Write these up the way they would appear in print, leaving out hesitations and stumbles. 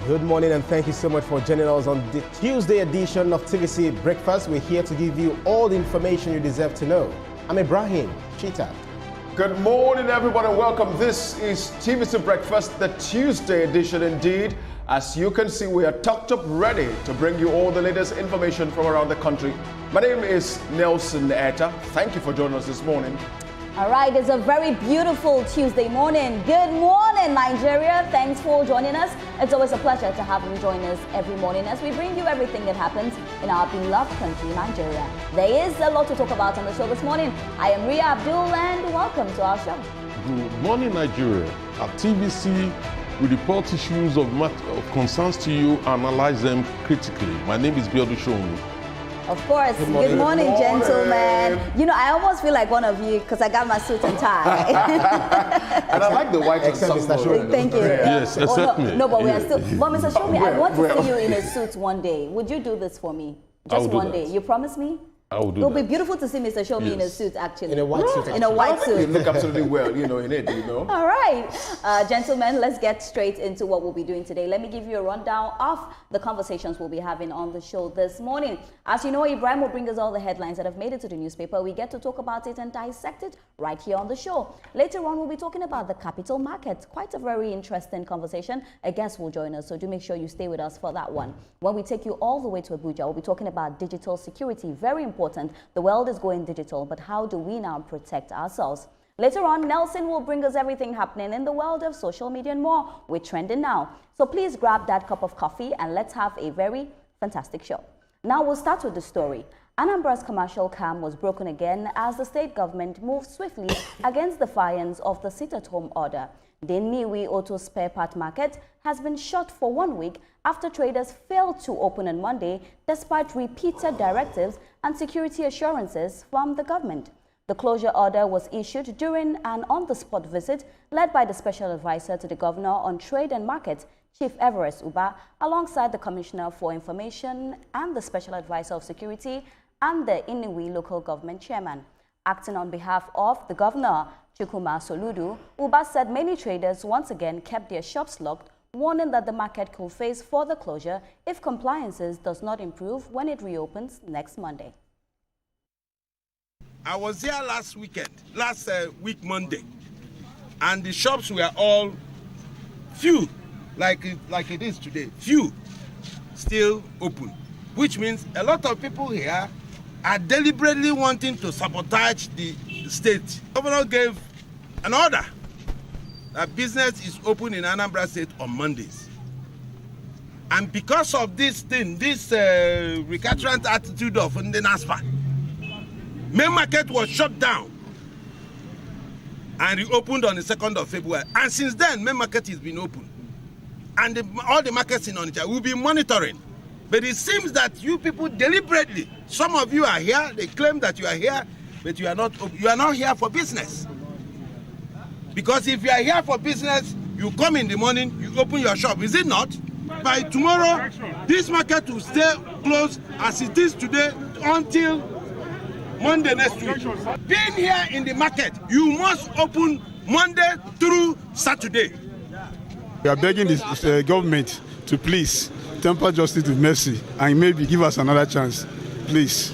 Good morning and thank you so much for joining us on the Tuesday edition of TVC Breakfast. We're here to give you all the information you deserve to know. I'm Ibrahim Chita. Good morning, everybody. Welcome. This is TVC Breakfast, the Tuesday edition indeed. As you can see, we are tucked up ready to bring you all the latest information from around the country. My name is Nelson Etta. Thank you for joining us this morning. All right, it's a very beautiful Tuesday morning. Good morning, Nigeria. Thanks for joining us. It's always a pleasure to have you join us every morning as we bring you everything that happens in our beloved country, Nigeria. There is a lot to talk about on the show this morning. I am Ria Abdul and welcome to our show. Good morning, Nigeria. At TVC, we report issues of concerns to you, analyze them critically. My name is Biodu Shomu. Of course. Good morning, gentlemen. You know, I almost feel like one of you because I got my suit and tie. And I like the white except Mr. Shomi. Thank you. Yes, except me. No, but we are still. But Mr. Shomi, I want to see you in a suit one day. Would you do this for me? Just one day. You promise me? I will do It'll that. be beautiful to see Mr. Shomi in a suit, actually. In a white suit. In a white suit. You look absolutely well, in it, All right. Gentlemen, let's get straight into what we'll be doing today. Let me give you a rundown of the conversations we'll be having on the show this morning. As you know, Ibrahim will bring us all the headlines that have made it to the newspaper. We get to talk about it and dissect it right here on the show. Later on, we'll be talking about the capital market. Quite a very interesting conversation. A guest will join us, so do make sure you stay with us for that one. When we take you all the way to Abuja, we'll be talking about digital security. Very important. The world is going digital, but how do we now protect ourselves? Later on, Nelson will bring us everything happening in the world of social media and more. We're trending now. So please grab that cup of coffee and let's have a very fantastic show. Now we'll start with the story. Anambra's commercial calm was broken again as the state government moved swiftly against defiance of the sit-at-home order. The Nnewi Auto Spare Part Market has been shut for 1 week after traders failed to open on Monday despite repeated directives and security assurances from the government. The closure order was issued during an on-the-spot visit led by the Special Advisor to the Governor on Trade and Market, Chief Everest Uba, alongside the Commissioner for Information and the Special Advisor of Security and the Nnewi Local Government Chairman. Acting on behalf of the Governor, Chukwuma Soludo, Uba said many traders once again kept their shops locked, warning that the market could face further closure if compliances does not improve when it reopens next Monday. I was here last week Monday, and the shops were all few, like it is today, few still open, which means a lot of people here are deliberately wanting to sabotage the state. The governor gave an order that business is open in Anambra State on Mondays. And because of this thing, this recalcitrant attitude of the NASPA, main market was shut down and reopened on the 2nd of February. And since then, main market has been open. And all the markets in Onitsha will be monitoring. But it seems that you people deliberately, some of you are here, they claim that you are here, but you are not here for business. Because if you are here for business, you come in the morning, you open your shop, is it not? By tomorrow, this market will stay closed as it is today until Monday next week. Being here in the market, you must open Monday through Saturday. We are begging the government to please temper justice with mercy and maybe give us another chance, please.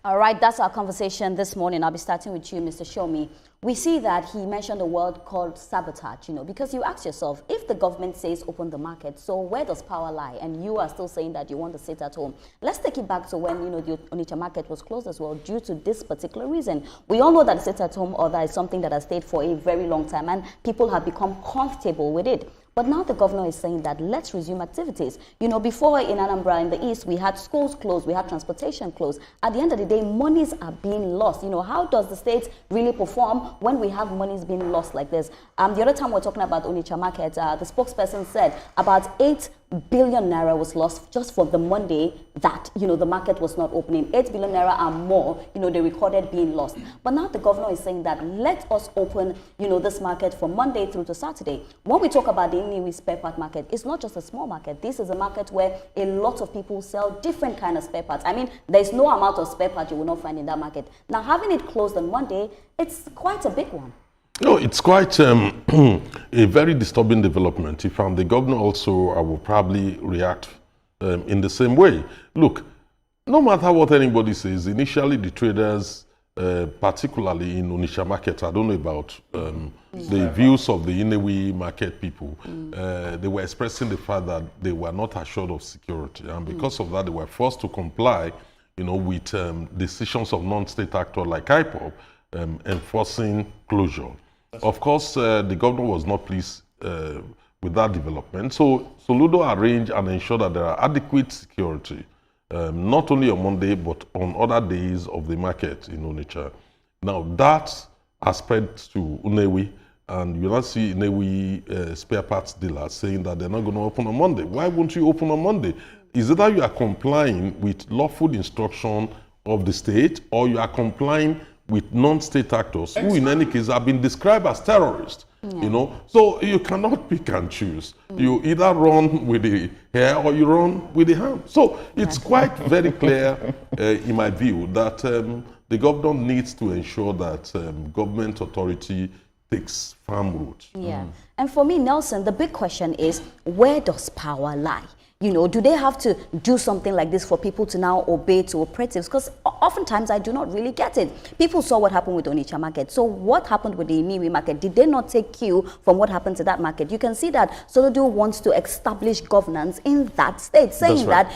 All right, that's our conversation this morning. I'll be starting with you, Mr. Shomi. We see that he mentioned a word called sabotage, because you ask yourself, if the government says open the market, so where does power lie? And you are still saying that you want to sit at home. Let's take it back to when, the Onitsha market was closed as well due to this particular reason. We all know that sit at home order is something that has stayed for a very long time and people have become comfortable with it. But now the governor is saying that let's resume activities. Before in Anambra, in the east, we had schools closed, we had transportation closed. At the end of the day, monies are being lost. How does the state really perform when we have monies being lost like this? The other time we're talking about Onitsha market, the spokesperson said about 8 billion naira was lost just for the Monday that, the market was not opening. 8 billion naira and more, they recorded being lost. But now the governor is saying that let us open, this market from Monday through to Saturday. When we talk about the Nnewi spare part market, it's not just a small market. This is a market where a lot of people sell different kind of spare parts. I mean, there's no amount of spare parts you will not find in that market. Now, having it closed on Monday, it's quite a big one. No, it's quite a very disturbing development. If I'm the governor also, I will probably react in the same way. Look, no matter what anybody says, initially the traders, particularly in Onitsha market, I don't know about the views of the Nnewi market people, they were expressing the fact that they were not assured of security. And because of that, they were forced to comply, with decisions of non-state actors like IPOB, enforcing closure. Of course, the governor was not pleased with that development. So Soludo arranged and ensured that there are adequate security, not only on Monday, but on other days of the market in Onitsha. Now, that has spread to Nnewi, and you now see Nnewi spare parts dealers saying that they're not going to open on Monday. Why won't you open on Monday? Is it that you are complying with lawful instruction of the state, or you are complying with non-state actors who in any case have been described as terrorists, So you cannot pick and choose. You either run with the hair or you run with the hand. So it's quite very clear, in my view, that the governor needs to ensure that government authority takes firm root. And for me, Nelson, the big question is, where does power lie? Do they have to do something like this for people to now obey to operatives? Because oftentimes I do not really get it. People saw what happened with Onitsha market. So what happened with the Nnewi market? Did they not take cue from what happened to that market? You can see that Soludo wants to establish governance in that state, saying that,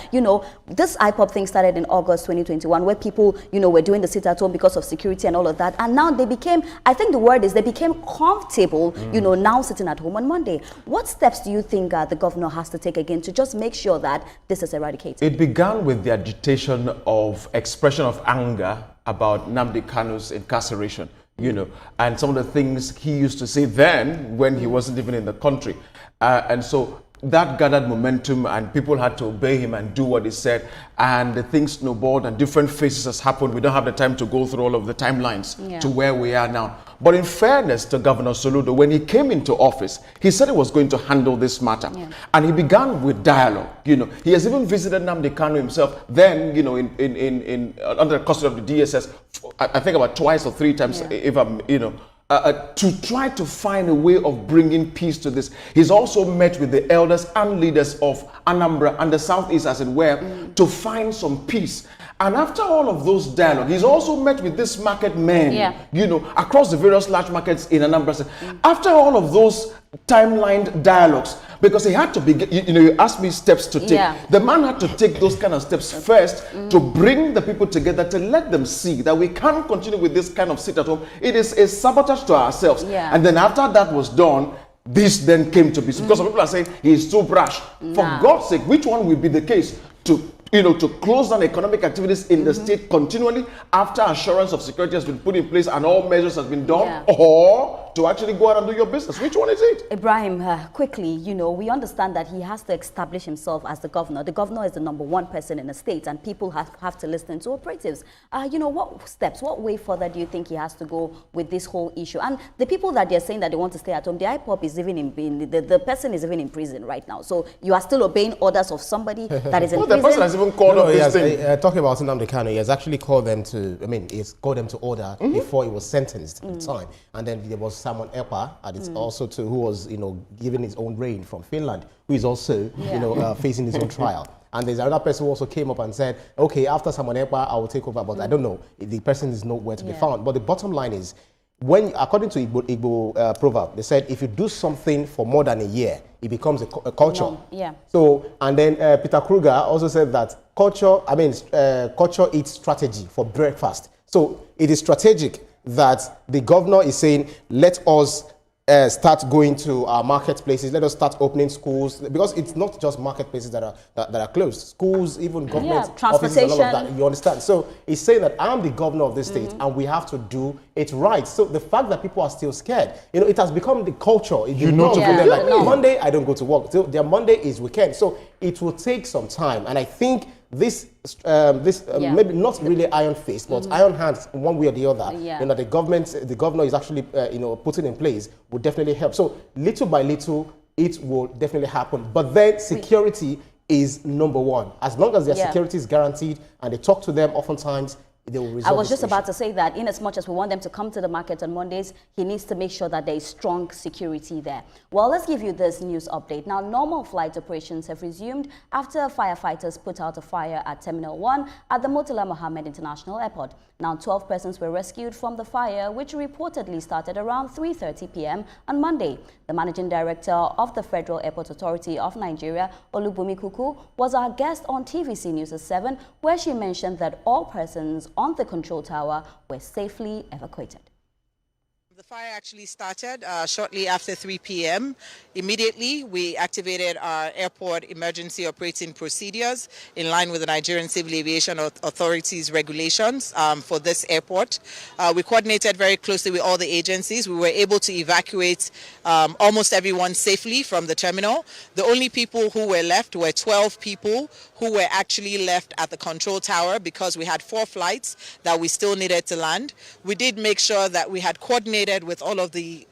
this IPOB thing started in August 2021, where people, were doing the sit-at-home because of security and all of that. And now they became, I think the word is, they became comfortable, now sitting at home on Monday. What steps do you think the governor has to take again to just make sure that this is eradicated? It began with the agitation of expression of anger about Nnamdi Kanu's incarceration, and some of the things he used to say then when he wasn't even in the country. And so that gathered momentum, and people had to obey him and do what he said, and the things snowballed and different phases has happened. We don't have the time to go through all of the timelines to where we are now. But in fairness to Governor Soludo, when he came into office, he said he was going to handle this matter. And he began with dialogue. He has even visited Nnamdi Kanu himself then, in under the custody of the DSS, I think about twice or three times, if I'm, to try to find a way of bringing peace to this. He's also met with the elders and leaders of Anambra and the Southeast, as it were, to find some peace. And after all of those dialogue, he's also met with this market men, across the various large markets in Anambra State. After all of those timelined dialogues, because he had to be, you asked me steps to take. The man had to take those kind of steps first to bring the people together, to let them see that we can't continue with this kind of sit at home. It is a sabotage to ourselves. And then after that was done, this then came to be. Because some people are saying he is too brash. For God's sake, which one will be the case? To close down economic activities in the state continually after assurance of security has been put in place and all measures have been done, or to actually go out and do your business? Which one is it? Ibrahim, quickly, we understand that he has to establish himself as the governor. The governor is the #1 person in the state, and people have to listen to operatives. What steps, what way further do you think he has to go with this whole issue? And the people that they're saying that they want to stay at home, the IPOB is even the person is even in prison right now. So you are still obeying orders of somebody that is in prison. The person has even called up this thing. Talking about Nnamdi Kanu, he has actually called them to, he's called them to order before he was sentenced at the time. And then there was Simon Epa, and it's also who was, given his own reign from Finland, who is also, facing his own trial. And there's another person who also came up and said, okay, after Simon Epa, I will take over, but I don't know. The person is nowhere to be found. But the bottom line is, according to Igbo proverb, they said, if you do something for more than a year, it becomes a culture. So, and then Peter Kruger also said that culture eats strategy for breakfast. So it is strategic that the governor is saying, let us start going to our marketplaces, let us start opening schools, because it's not just marketplaces that are closed. Schools, even government offices and all of that, you understand? So he's saying that I'm the governor of this state and we have to do it right. So the fact that people are still scared, it has become the culture. Monday, I don't go to work. So their Monday is weekend. So it will take some time. And I think this maybe not really iron fist, but iron hands, one way or the other, the governor is actually putting in place would definitely help. So little by little, it will definitely happen. But then security is #1. As long as their security is guaranteed and they talk to them oftentimes, they will resolve I was just this about issue. to say that in as much as we want them to come to the market on Mondays, he needs to make sure that there is strong security there. Well, let's give you this news update. Now, normal flight operations have resumed after firefighters put out a fire at Terminal 1 at the Murtala Mohammed International Airport. Now, 12 persons were rescued from the fire, which reportedly started around 3:30 p.m. on Monday. The managing director of the Federal Airport Authority of Nigeria, Olubumi Kuku, was our guest on TVC News at 7, where she mentioned that all persons on the control tower were safely evacuated. The fire actually started shortly after 3 p.m. Immediately, we activated our airport emergency operating procedures in line with the Nigerian Civil Aviation Authority's regulations for this airport. We coordinated very closely with all the agencies. We were able to evacuate almost everyone safely from the terminal. The only people who were left were 12 people who were actually left at the control tower because we had 4 flights that we still needed to land. We did make sure that we had coordinated with all of the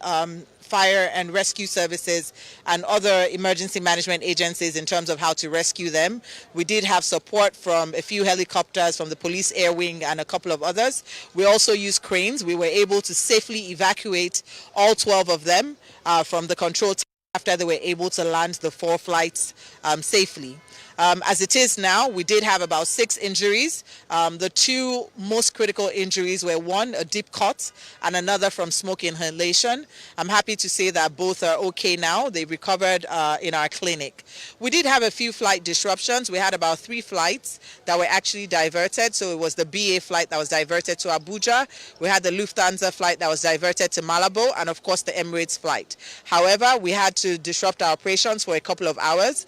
fire and rescue services and other emergency management agencies in terms of how to rescue them. We did have support from a few helicopters from the police air wing and a couple of others. We also used cranes. We were able to safely evacuate all 12 of them from the control tower after they were able to land the 4 flights safely. As it is now, we did have about 6 injuries. The 2 most critical injuries were one, a deep cut, and another from smoke inhalation. I'm happy to say that both are okay now. They recovered in our clinic. We did have a few flight disruptions. We had about 3 flights that were actually diverted. So it was the BA flight that was diverted to Abuja. We had the Lufthansa flight that was diverted to Malabo, and of course the Emirates flight. However, we had to disrupt our operations for a couple of hours.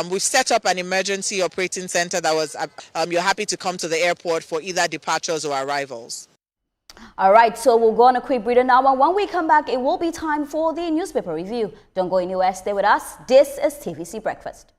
We've set up an emergency operating center that was, you're happy to come to the airport for either departures or arrivals. All right, so we'll go on a quick breather now, and when we come back, it will be time for the newspaper review. Don't go anywhere, stay with us. This is TVC Breakfast.